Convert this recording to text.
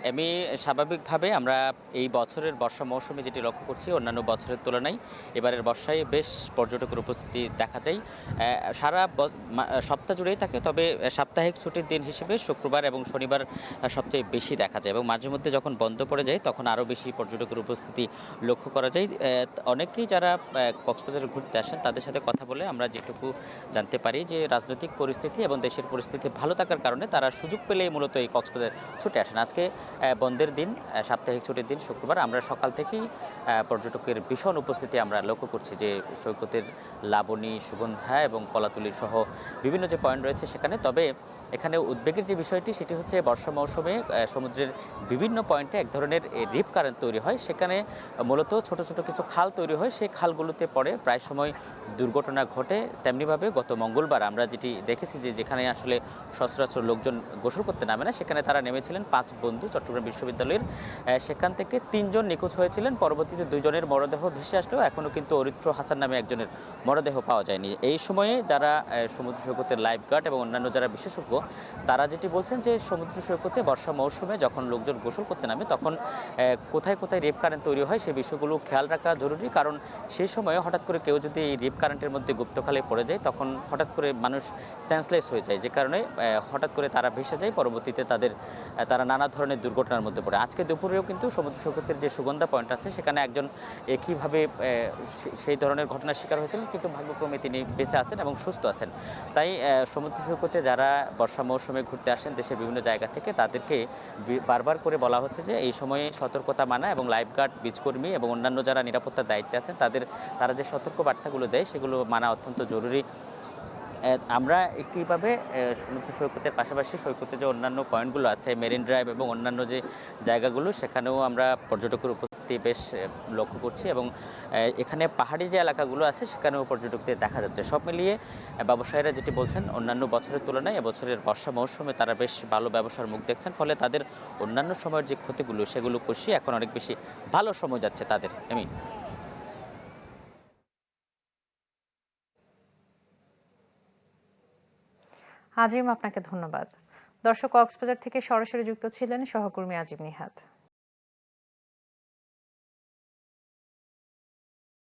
আমি স্বাভাবিকভাবে আমরা এই বছরের বর্ষা মৌসুমে যেটি লক্ষ্য করছি অন্যান্য বছরের তুলনায় এবারের বর্ষায় বেশ পর্যটকের উপস্থিতি দেখা যায়। সারা সপ্তাহ জুড়েই থাকে, তবে সাপ্তাহিক ছুটির দিন হিসেবে শুক্রবার এবং শনিবার সবচেয়ে বেশি দেখা যায় এবং মাঝে মধ্যে যখন বন্ধ পড়ে যায় তখন আরও বেশি পর্যটকের উপস্থিতি লক্ষ্য করা যায়। অনেকেই যারা কক্সবাজারে ঘুরতে আসেন তাদের সাথে কথা বলে আমরা যেটুকু জানতে পারি যে রাজনৈতিক পরিস্থিতি এবং দেশের পরিস্থিতি ভালো থাকার কারণে তারা সুযোগ পেলেই মূলত এই কক্সবাজার ছুটে আসেন। আজকে বন্ধের দিন, সাপ্তাহিক ছুটির দিন শুক্রবার, আমরা সকাল থেকেই পর্যটকের ভীষণ উপস্থিতি আমরা লক্ষ্য করছি যে সৈকতের লাবণী, সুগন্ধা এবং কলাতুলি সহ বিভিন্ন যে পয়েন্ট রয়েছে সেখানে। তবে এখানে উদ্বেগের যে বিষয়টি সেটি হচ্ছে বর্ষা মৌসুমে সমুদ্রের বিভিন্ন পয়েন্টে এক ধরনের রিপ কারেন্ট তৈরি হয়। সেখানে মূলত ছোট ছোট কিছু খাল তৈরি হয়, সেই খালগুলোতে পড়ে প্রায় সময় দুর্ঘটনা ঘটে। তেমনিভাবে গত মঙ্গলবার আমরা যেটি দেখেছি যে যেখানে আসলে সচরাচর লোকজন গোসল করতে নামে না, সেখানে তারা নেমেছিলেন 5 বন্ধু চট্টগ্রাম বিশ্ববিদ্যালয়ের। সেখান থেকে 3 জন নিখোঁজ হয়েছিলেন। পরবর্তীতে 2 জনের মরদেহ ভেসে আসলেও এখনও কিন্তু অরিত্র হাসান নামে একজনের মরদেহ পাওয়া যায়নি। এই সময়ে যারা সমুদ্র সৈকতের লাইফগার্ড এবং অন্যান্য যারা বিশেষজ্ঞ তারা যেটি বলছেন যে সমুদ্র সৈকতে বর্ষা মৌসুমে যখন লোকজন গোসল করতে নামে তখন কোথায় কোথায় রেপ কারেন্ট তৈরি হয় সেই বিষয়গুলো খেয়াল রাখা জরুরি। কারণ সেই সময়ে হঠাৎ করে কেউ যদি এই রেপ কারেন্টের মধ্যে গুপ্তখালে পড়ে যায় তখন হঠাৎ করে মানুষ সেন্সলেস হয়ে যায়, যে কারণে হঠাৎ করে তারা ভেসে যায়। পরবর্তীতে তারা নানা ধরনের দুর্ঘটনার মধ্যে পড়ে। আজকে দুপুরেও কিন্তু সমুদ্র সৈকতের যে সুগন্ধা পয়েন্ট আছে সেখানে একজন একইভাবে সেই ধরনের ঘটনার শিকার হয়েছিলেন, কিন্তু ভাগ্যক্রমে তিনি বেঁচে আছেন এবং সুস্থ আছেন। তাই সমুদ্র সৈকতে যারা বর্ষা মৌসুমে ঘুরতে আসেন দেশের বিভিন্ন জায়গা থেকে তাদেরকে বারবার করে বলা হচ্ছে যে এই সময়ে সতর্কতা মানা এবং লাইফগার্ড, বীজকর্মী এবং অন্যান্য যারা নিরাপত্তার দায়িত্বে আছেন তারা যে সতর্ক বার্তাগুলো দেয় সেগুলো মানা অত্যন্ত জরুরি। আমরা একইভাবে সমুদ্র সৈকতের পাশাপাশি সৈকতে যে অন্যান্য পয়েন্টগুলো আছে, মেরিন ড্রাইভ এবং অন্যান্য যে জায়গাগুলো, সেখানেও আমরা পর্যটকের উপস্থিতি বেশ লক্ষ্য করছি এবং এখানে পাহাড়ি যে এলাকাগুলো আছে সেখানেও পর্যটকদের দেখা যাচ্ছে। সব মিলিয়ে ব্যবসায়ীরা যেটি বলছেন অন্যান্য বছরের তুলনায় এবছরের বর্ষা মৌসুমে তারা বেশ ভালো ব্যবসার মুখ দেখছেন, ফলে তাদের অন্যান্য সময়ের যে ক্ষতিগুলো সেগুলো পুষিয়ে এখন অনেক বেশি ভালো সময় যাচ্ছে তাদের। আমি আজিম, আপনাকে ধন্যবাদ। দর্শক, কক্সবাজার থেকে সরাসরি যুক্ত ছিলেন সহকর্মী আজিম নিহাত।